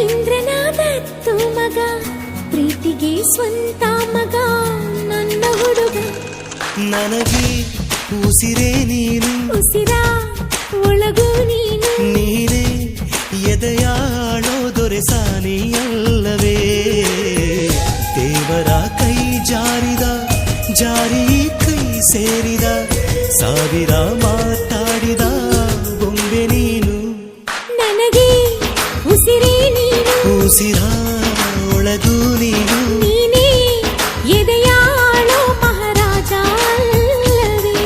ಇಂದ್ರನಾದತ್ತು ಮಗ ಪ್ರೀತಿಗೆ ಸ್ವಂತ ಮಗ ನನ್ನ ಹುಡುಗ. ನನಗೆ ಉಸಿರೇ ನೀನು, ಉಸಿರ ಒಳಗೂ ನೀನು, ನೀನೇ ಎದೆಯಾಳೋ ದೊರೆಸಾನಿಯಲ್ಲವೇ. ದೇವರ ಕೈ ಜಾರಿದ ಜಾರಿ ಕೈ ಸೇರಿದ ಸಾವಿರ ಮಾತಾಡಿದ ಬೊಂಬೆ ನೀನು. ನನಗೆ ಉಸಿರೇ ನೀನು, ಉಸಿರ ಒಳಗೂ ನೀನು, ನೀನೇ ಎದೆಯಾಳೋ ಮಹಾರಾಜ ಅಲ್ಲವೇ.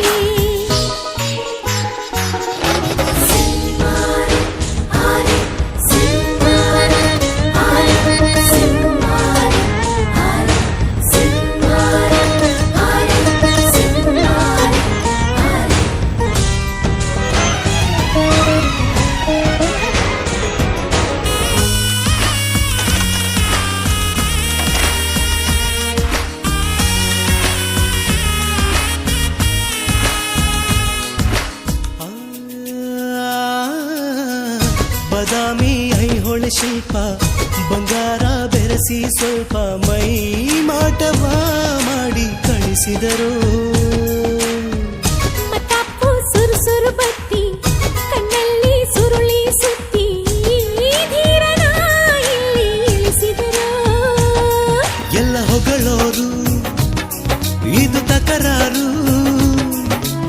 ಬದಾಮಿ ಐಹೊಳೆ ಶಿಲ್ಪ ಬಂಗಾರ ಬೆರೆಸಿ ಸ್ವಲ್ಪ ಮೈ ಮಾಟವ ಮಾಡಿ ಕಳಿಸಿದರು. ಮತ್ತಾಪು ಸುರು ಬತ್ತಿ ಕಣ್ಣಲ್ಲಿ ಸುರುಳಿ ಸುತ್ತಿ ಧೀರನ ಇಲ್ಲಿ ಇಳಿಸಿದರು. ಎಲ್ಲ ಹೊಗಳೋರು ಇದು ತಕರಾರು,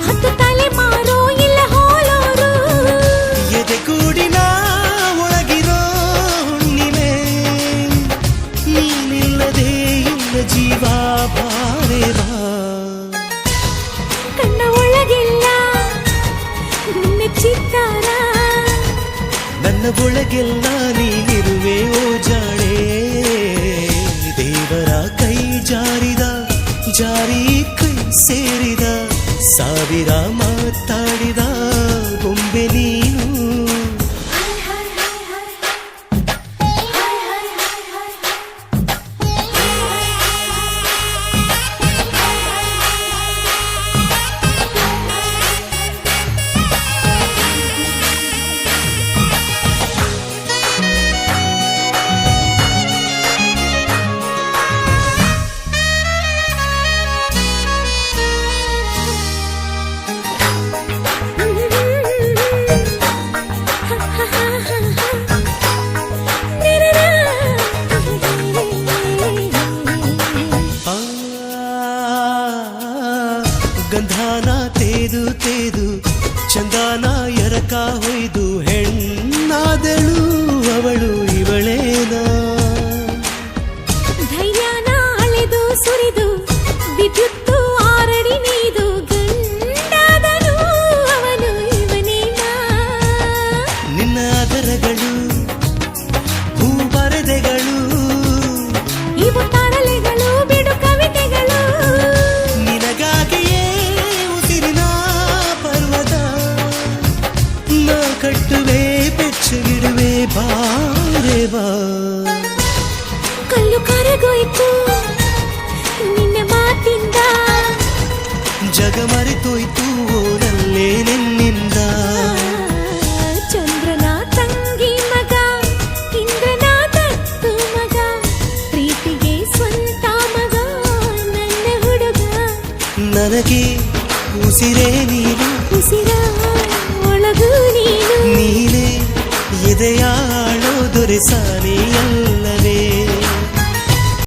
ಹತ್ತು ತಲೆ ಮಾರೋ ಇಲ್ಲ ಹೋಲೋರು. ಎದೆಗೂಡಿನ ಒಳಗಿರೋ ಹುಣ್ಣಿಮೆ ನೀನಿಲ್ಲದೆ ಇಲ್ಲ ಜೀವ ಬಾರೆವಾ. ಕಣ್ಣ ಒಳಗೆಲ್ಲ ನಿನ್ನ ಚಿತ್ತಾರ, ನನ್ನ ಒಳಗೆಲ್ಲ ನೀನಿರುವೆ ಓ ಜಾಣೆ. ದೇವರ ಕೈ ಜಾರಿದ ಜಾರಿ ಕೈ ಸೇರಿದ ಸಾವಿರ ಮಾತಾಡಿದ ಬೊಂಬೆ ನೀನು. ಗಂಧಾನ ತೇದು ತೇದು ಚಂದಾನ ಎರಕ ಹೊಯ್ದು ಹೆಣ್ಣಾದಳು ಅವಳು ಇವಳೇನ. ಧೈರ್ಯನ ಅಳೆದು ಸುರಿದು ವಿದ್ಯುತ್ತು ಆರಡಿ ನೀದು ಗಂಡಾದನು ಅವನು ಇವನೇನ. ನಿನ್ನ ಅದರಗಳು ಹೂ ಬರೆದೆಗಳು ಇವು ತರಲೆಗಳು ಬಿಡು ಕವಿತೆಗಳು. ನಿನಗಾಗಿಯೇ ಉಸಿರಿನ ಪರ್ವತ ನಾ ಕಟ್ಟುವೆ ಬೆಚ್ಚಗಿಡುವೆ ಬಾರೆ ಬಾ. ಕಲ್ಲು ಕರಗೋಯ್ತು ನಿನ್ನ ಮಾತಿಂದ, ಜಗ ಮರೆತೋಯ್ತು ಓರಲ್ಲೇ ನಿನ್ನಿಂದ. ಚಂದ್ರನ ತಂಗಿ ಮಗ ಇಂದ್ರನ ದತ್ತು ಮಗ ಪ್ರೀತಿಗೆ ಸ್ವಂತ ಮಗ ನನ್ನ ಹುಡುಗ. ನನಗೆ ಉಸಿರೇ ನೀನು, ಉಸಿರ ಒಳಗೂ ನೀನು, ನೀನೇ ಎದೆಯಾಳೋ ದೊರೆಸ